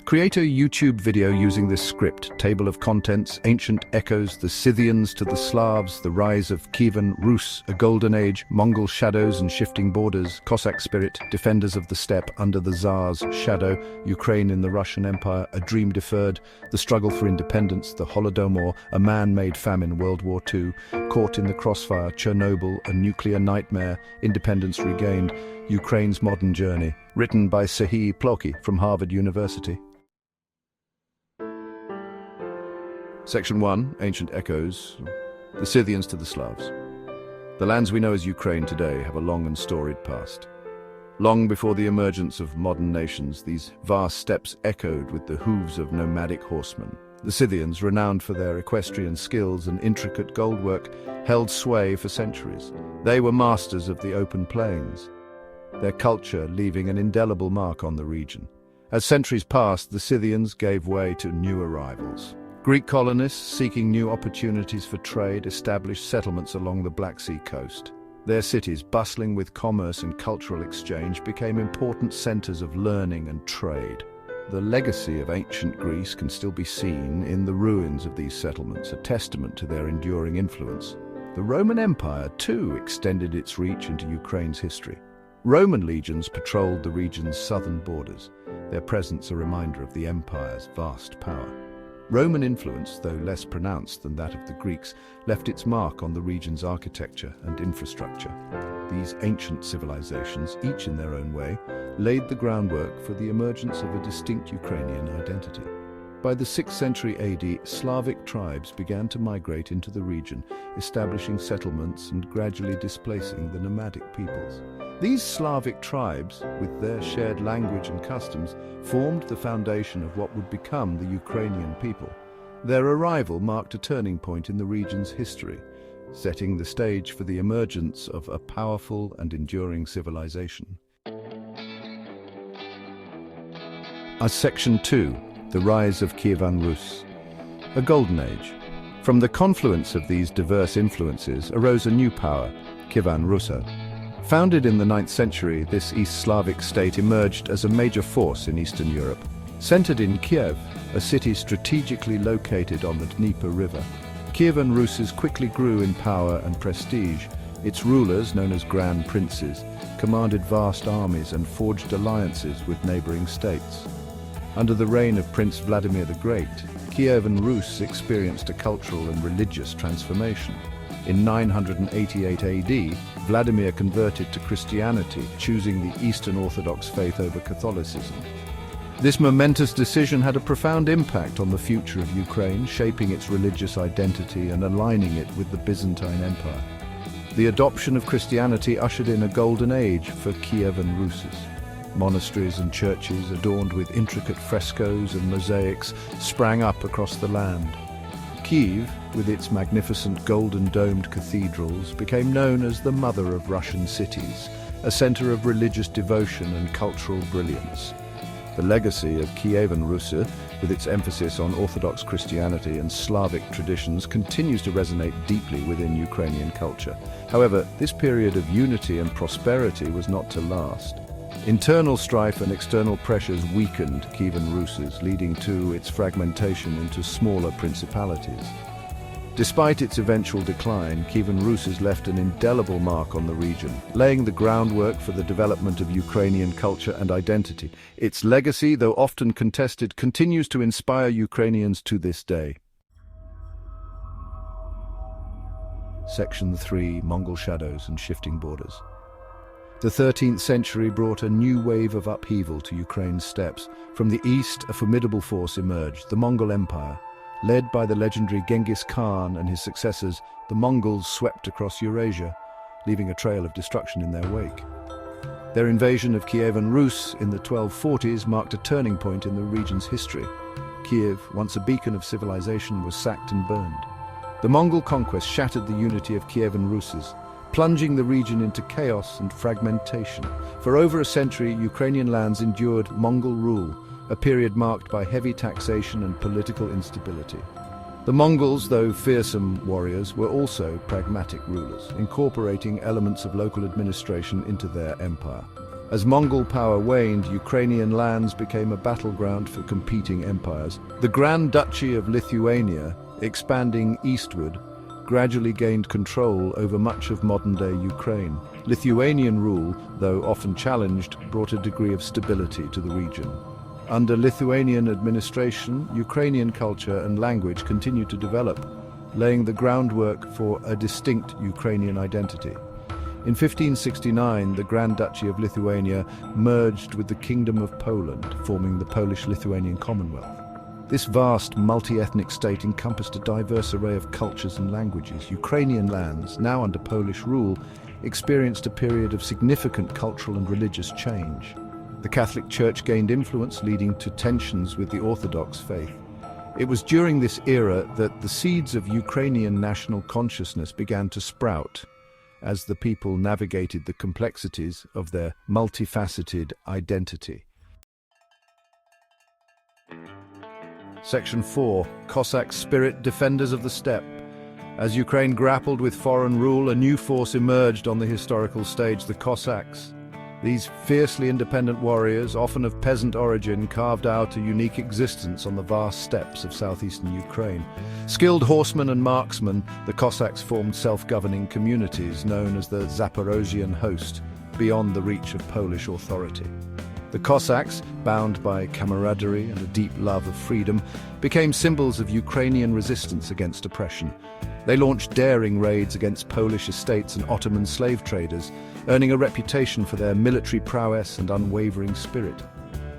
Create a YouTube video using this script, table of contents, ancient echoes, the Scythians to the Slavs, the rise of Kyivan Rus, a golden age, Mongol shadows and shifting borders, Cossack spirit, defenders of the steppe under the Tsar's shadow, Ukraine in the Russian Empire, a dream deferred, the struggle for independence, the Holodomor, a man-made famine, World War II, caught in the crossfire, Chernobyl, a nuclear nightmare, independence regained, Ukraine's modern journey, written by Serhiy Plokhy from Harvard University. Section 1, Ancient Echoes, the Scythians to the Slavs. The lands we know as Ukraine today have a long and storied past. Long before the emergence of modern nations, these vast steppes echoed with the hooves of nomadic horsemen. The Scythians, renowned for their equestrian skills and intricate goldwork, held sway for centuries. They were masters of the open plains, their culture leaving an indelible mark on the region. As centuries passed, the Scythians gave way to new arrivals. Greek colonists, seeking new opportunities for trade, established settlements along the Black Sea coast. Their cities, bustling with commerce and cultural exchange, became important centers of learning and trade. The legacy of ancient Greece can still be seen in the ruins of these settlements, a testament to their enduring influence. The Roman Empire, too, extended its reach into Ukraine's history. Roman legions patrolled the region's southern borders, their presence a reminder of the empire's vast power. Roman influence, though less pronounced than that of the Greeks, left its mark on the region's architecture and infrastructure. These ancient civilizations, each in their own way, laid the groundwork for the emergence of a distinct Ukrainian identity. By the 6th century AD, Slavic tribes began to migrate into the region, establishing settlements and gradually displacing the nomadic peoples. These Slavic tribes, with their shared language and customs, formed the foundation of what would become the Ukrainian people. Their arrival marked a turning point in the region's history, setting the stage for the emergence of a powerful and enduring civilization. As Section 2, the rise of Kyivan Rus, a golden age. From the confluence of these diverse influences arose a new power, Kyivan Rus. Founded in the 9th century, this East Slavic state emerged as a major force in Eastern Europe. Centered in Kiev, a city strategically located on the Dnieper River, Kyivan Rus quickly grew in power and prestige. Its rulers, known as Grand Princes, commanded vast armies and forged alliances with neighboring states. Under the reign of Prince Vladimir the Great, Kyivan Rus experienced a cultural and religious transformation. In 988 AD, Vladimir converted to Christianity, choosing the Eastern Orthodox faith over Catholicism. This momentous decision had a profound impact on the future of Ukraine, shaping its religious identity and aligning it with the Byzantine Empire. The adoption of Christianity ushered in a golden age for Kyivan Rus. Monasteries and churches, adorned with intricate frescoes and mosaics, sprang up across the land. Kyiv, with its magnificent golden-domed cathedrals, became known as the mother of Russian cities, a center of religious devotion and cultural brilliance. The legacy of Kyivan Rus, with its emphasis on Orthodox Christianity and Slavic traditions, continues to resonate deeply within Ukrainian culture. However, this period of unity and prosperity was not to last. Internal strife and external pressures weakened Kyivan Rus, leading to its fragmentation into smaller principalities. Despite its eventual decline, Kyivan Rus left an indelible mark on the region, laying the groundwork for the development of Ukrainian culture and identity. Its legacy, though often contested, continues to inspire Ukrainians to this day. Section 3, Mongol shadows and shifting borders. The 13th century brought a new wave of upheaval to Ukraine's steppes. From the east, a formidable force emerged, the Mongol Empire. Led by the legendary Genghis Khan and his successors, the Mongols swept across Eurasia, leaving a trail of destruction in their wake. Their invasion of Kyivan Rus in the 1240s marked a turning point in the region's history. Kiev, once a beacon of civilization, was sacked and burned. The Mongol conquest shattered the unity of Kyivan Rus, plunging the region into chaos and fragmentation. For over a century, Ukrainian lands endured Mongol rule, a period marked by heavy taxation and political instability. The Mongols, though fearsome warriors, were also pragmatic rulers, incorporating elements of local administration into their empire. As Mongol power waned, Ukrainian lands became a battleground for competing empires. The Grand Duchy of Lithuania, expanding eastward, gradually gained control over much of modern-day Ukraine. Lithuanian rule, though often challenged, brought a degree of stability to the region. Under Lithuanian administration, Ukrainian culture and language continued to develop, laying the groundwork for a distinct Ukrainian identity. In 1569, the Grand Duchy of Lithuania merged with the Kingdom of Poland, forming the Polish-Lithuanian Commonwealth. This vast, multi-ethnic state encompassed a diverse array of cultures and languages. Ukrainian lands, now under Polish rule, experienced a period of significant cultural and religious change. The Catholic Church gained influence, leading to tensions with the Orthodox faith. It was during this era that the seeds of Ukrainian national consciousness began to sprout, as the people navigated the complexities of their multifaceted identity. Section 4. Cossack spirit, defenders of the steppe. As Ukraine grappled with foreign rule, a new force emerged on the historical stage, the Cossacks. These fiercely independent warriors, often of peasant origin, carved out a unique existence on the vast steppes of southeastern Ukraine. Skilled horsemen and marksmen, the Cossacks formed self-governing communities known as the Zaporozhian host, beyond the reach of Polish authority. The Cossacks, bound by camaraderie and a deep love of freedom, became symbols of Ukrainian resistance against oppression. They launched daring raids against Polish estates and Ottoman slave traders, earning a reputation for their military prowess and unwavering spirit.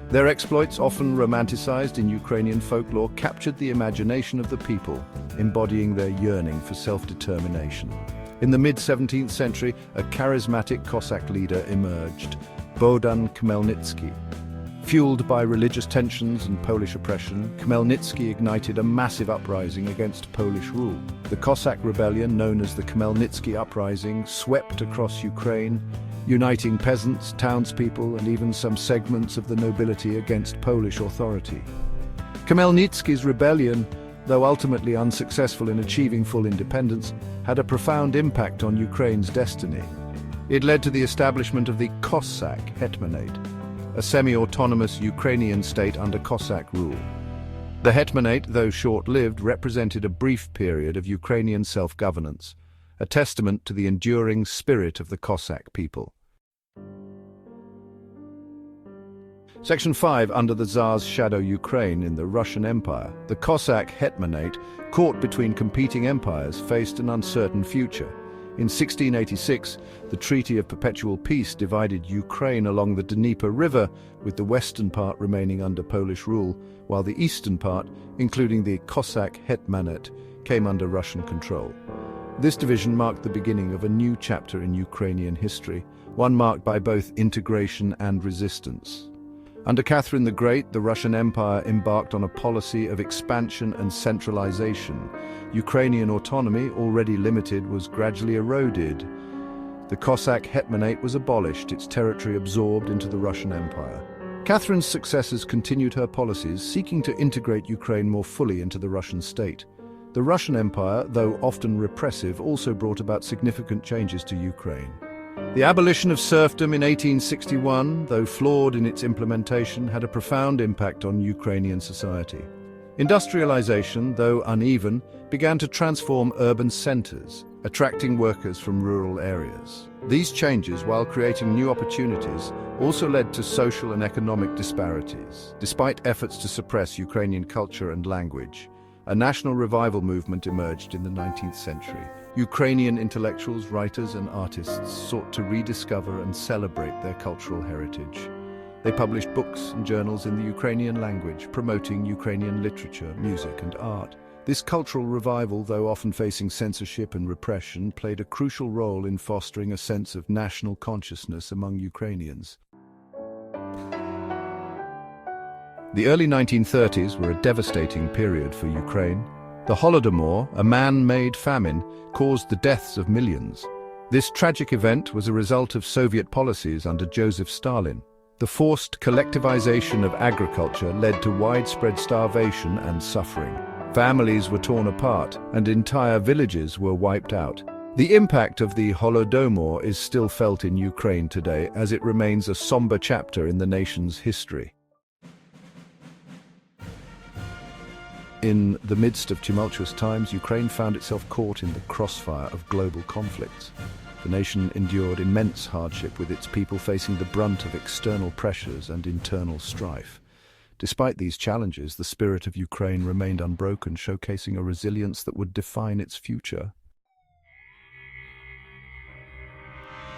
Their exploits, often romanticized in Ukrainian folklore, captured the imagination of the people, embodying their yearning for self-determination. In the mid-17th century, a charismatic Cossack leader emerged, Bogdan Khmelnytsky. Fueled by religious tensions and Polish oppression, Khmelnytsky ignited a massive uprising against Polish rule. The Cossack rebellion, known as the Khmelnytsky Uprising, swept across Ukraine, uniting peasants, townspeople, and even some segments of the nobility against Polish authority. Khmelnytsky's rebellion, though ultimately unsuccessful in achieving full independence, had a profound impact on Ukraine's destiny. It led to the establishment of the Cossack Hetmanate, a semi-autonomous Ukrainian state under Cossack rule. The Hetmanate, though short-lived, represented a brief period of Ukrainian self-governance, a testament to the enduring spirit of the Cossack people. Section 5. Under the Tsar's shadow, Ukraine in the Russian Empire. The Cossack Hetmanate, caught between competing empires, faced an uncertain future. In 1686, the Treaty of Perpetual Peace divided Ukraine along the Dnieper River, with the western part remaining under Polish rule, while the eastern part, including the Cossack Hetmanate, came under Russian control. This division marked the beginning of a new chapter in Ukrainian history, one marked by both integration and resistance. Under Catherine the Great, the Russian Empire embarked on a policy of expansion and centralization. Ukrainian autonomy, already limited, was gradually eroded. The Cossack Hetmanate was abolished, its territory absorbed into the Russian Empire. Catherine's successors continued her policies, seeking to integrate Ukraine more fully into the Russian state. The Russian Empire, though often repressive, also brought about significant changes to Ukraine. The abolition of serfdom in 1861, though flawed in its implementation, had a profound impact on Ukrainian society. Industrialization, though uneven, began to transform urban centers, attracting workers from rural areas. These changes, while creating new opportunities, also led to social and economic disparities. Despite efforts to suppress Ukrainian culture and language, a national revival movement emerged in the 19th century. Ukrainian intellectuals, writers, and artists sought to rediscover and celebrate their cultural heritage. They published books and journals in the Ukrainian language, promoting Ukrainian literature, music, and art. This cultural revival, though often facing censorship and repression, played a crucial role in fostering a sense of national consciousness among Ukrainians. The early 1930s were a devastating period for Ukraine. The Holodomor, a man-made famine, caused the deaths of millions. This tragic event was a result of Soviet policies under Joseph Stalin. The forced collectivization of agriculture led to widespread starvation and suffering. Families were torn apart, and entire villages were wiped out. The impact of the Holodomor is still felt in Ukraine today, as it remains a somber chapter in the nation's history. In the midst of tumultuous times, Ukraine found itself caught in the crossfire of global conflicts. The nation endured immense hardship, with its people facing the brunt of external pressures and internal strife. Despite these challenges, the spirit of Ukraine remained unbroken, showcasing a resilience that would define its future.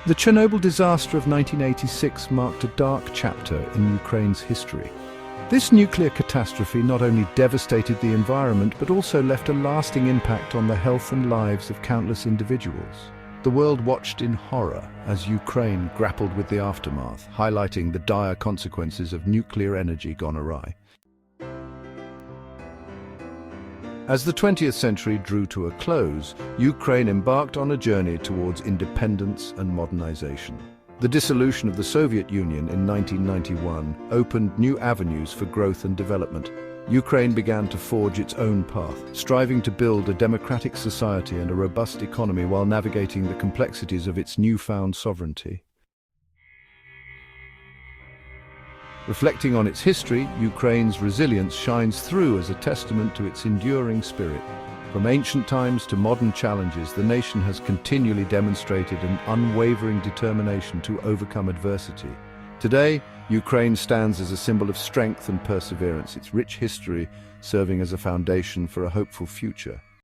The Chernobyl disaster of 1986 marked a dark chapter in Ukraine's history. This nuclear catastrophe not only devastated the environment, but also left a lasting impact on the health and lives of countless individuals. The world watched in horror as Ukraine grappled with the aftermath, highlighting the dire consequences of nuclear energy gone awry. As the 20th century drew to a close, Ukraine embarked on a journey towards independence and modernization. The dissolution of the Soviet Union in 1991 opened new avenues for growth and development. Ukraine began to forge its own path, striving to build a democratic society and a robust economy while navigating the complexities of its newfound sovereignty. Reflecting on its history, Ukraine's resilience shines through as a testament to its enduring spirit. From ancient times to modern challenges, the nation has continually demonstrated an unwavering determination to overcome adversity. Today, Ukraine stands as a symbol of strength and perseverance, its rich history serving as a foundation for a hopeful future.